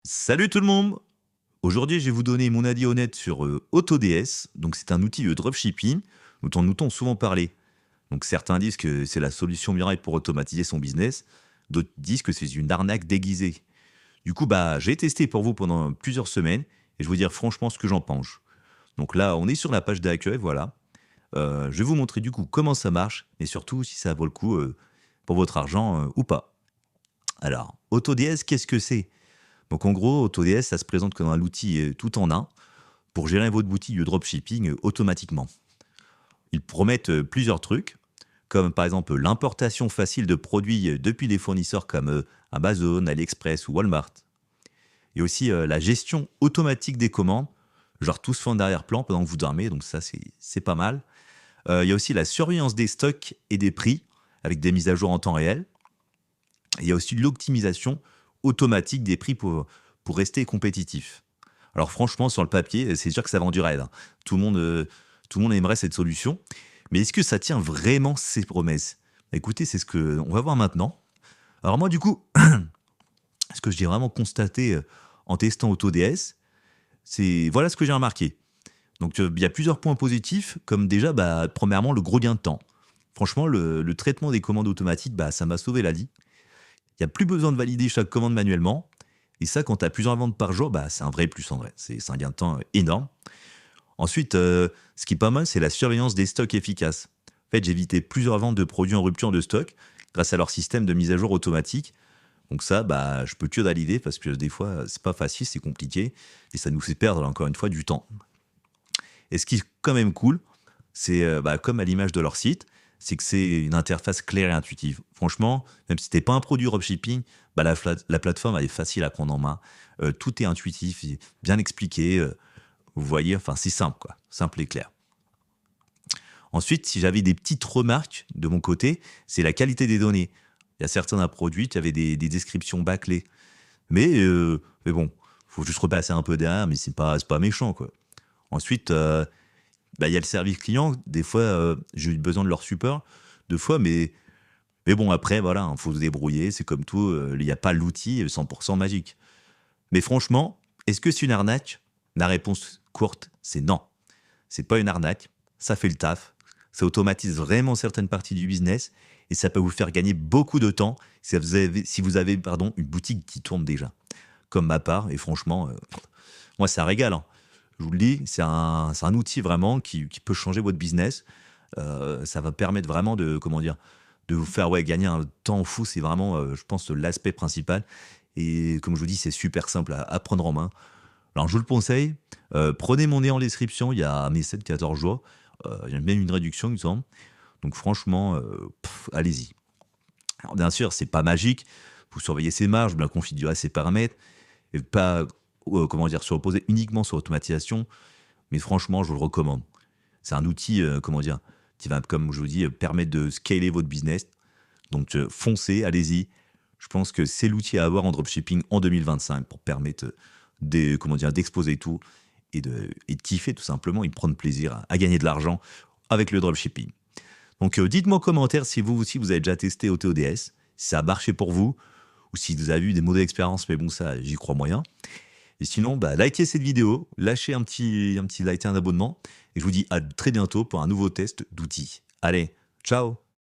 Salut tout le monde! Aujourd'hui, je vais vous donner mon avis honnête sur AutoDS. Donc, c'est un outil de dropshipping dont on entend souvent parler. Donc, certains disent que c'est la solution miracle pour automatiser son business. D'autres disent que c'est une arnaque déguisée. Du coup, j'ai testé pour vous pendant plusieurs semaines et je vais vous dire franchement ce que j'en pense. Donc là, on est sur la page d'accueil, voilà. Je vais vous montrer du coup comment ça marche et surtout si ça vaut le coup pour votre argent ou pas. Alors, AutoDS, qu'est-ce que c'est? Donc en gros, AutoDS, ça se présente comme un outil tout en un pour gérer votre boutique de dropshipping automatiquement. Ils promettent plusieurs trucs, comme par exemple l'importation facile de produits depuis des fournisseurs comme Amazon, AliExpress ou Walmart. Et aussi la gestion automatique des commandes, genre tout se fait en arrière-plan pendant que vous dormez, donc ça c'est pas mal. Il y a aussi la surveillance des stocks et des prix, avec des mises à jour en temps réel. Et il y a aussi l'optimisation automatique des prix pour rester compétitif. Alors franchement, sur le papier, c'est sûr que ça vend du rêve, hein. Tout le monde aimerait cette solution. Mais est-ce que ça tient vraiment ses promesses? Écoutez, c'est ce que on va voir maintenant. Alors moi, du coup, ce que j'ai vraiment constaté en testant AutoDS, c'est voilà ce que j'ai remarqué. Donc il y a plusieurs points positifs, comme déjà, premièrement, le gros gain de temps. Franchement, le traitement des commandes automatiques, ça m'a sauvé la vie. Il n'y a plus besoin de valider chaque commande manuellement. Et ça, quand tu as plusieurs ventes par jour, c'est un vrai plus en vrai. C'est un gain de temps énorme. Ensuite, ce qui est pas mal, c'est la surveillance des stocks efficaces. En fait, j'ai évité plusieurs ventes de produits en rupture de stock grâce à leur système de mise à jour automatique. Donc ça, je peux que valider parce que des fois, c'est pas facile, c'est compliqué et ça nous fait perdre encore une fois du temps. Et ce qui est quand même cool, c'est comme à l'image de leur site, c'est que c'est une interface claire et intuitive. Franchement, même si t'es pas un produit dropshipping, la plateforme elle est facile à prendre en main. Tout est intuitif, bien expliqué. Vous voyez, enfin c'est simple quoi, simple et clair. Ensuite, si j'avais des petites remarques de mon côté, c'est la qualité des données. Il y a certains produits qui avaient des descriptions bâclées. Mais bon, faut juste repasser un peu derrière, mais c'est pas méchant quoi. Ensuite, il y a le service client. Des fois, j'ai eu besoin de leur support, deux fois, mais bon, après, voilà, il faut se débrouiller. C'est comme tout, il n'y a pas l'outil 100% magique. Mais franchement, est-ce que c'est une arnaque? La réponse courte, c'est non. C'est pas une arnaque. Ça fait le taf. Ça automatise vraiment certaines parties du business et ça peut vous faire gagner beaucoup de temps si vous avez une boutique qui tourne déjà, comme ma part. Et franchement, moi, ça régale, hein. Je vous le dis, c'est un outil vraiment qui peut changer votre business. Ça va permettre vraiment de, comment dire, de vous faire gagner un temps fou. C'est vraiment, je pense, l'aspect principal. Et comme je vous dis, c'est super simple à prendre en main. Alors, je vous le conseille. Prenez mon lien en description. Il y a mes 7-14 jours. Il y a même une réduction, il me semble. Donc, franchement, allez-y. Alors, bien sûr, c'est pas magique. Vous surveillez ses marges, bien configurer ses paramètres. Et pas, se reposer uniquement sur l'automatisation. Mais franchement, je vous le recommande. C'est un outil, qui va, comme je vous dis, permettre de scaler votre business. Donc, foncez, allez-y. Je pense que c'est l'outil à avoir en dropshipping en 2025 pour permettre d'exposer tout et de kiffer tout simplement et de prendre plaisir à gagner de l'argent avec le dropshipping. Donc, dites-moi en commentaire si vous aussi vous avez déjà testé AutoDS, si ça a marché pour vous ou si vous avez eu des mauvaises expériences, mais bon, ça, j'y crois moyen. Et sinon, likez cette vidéo, lâchez un petit like et un abonnement. Et je vous dis à très bientôt pour un nouveau test d'outils. Allez, ciao!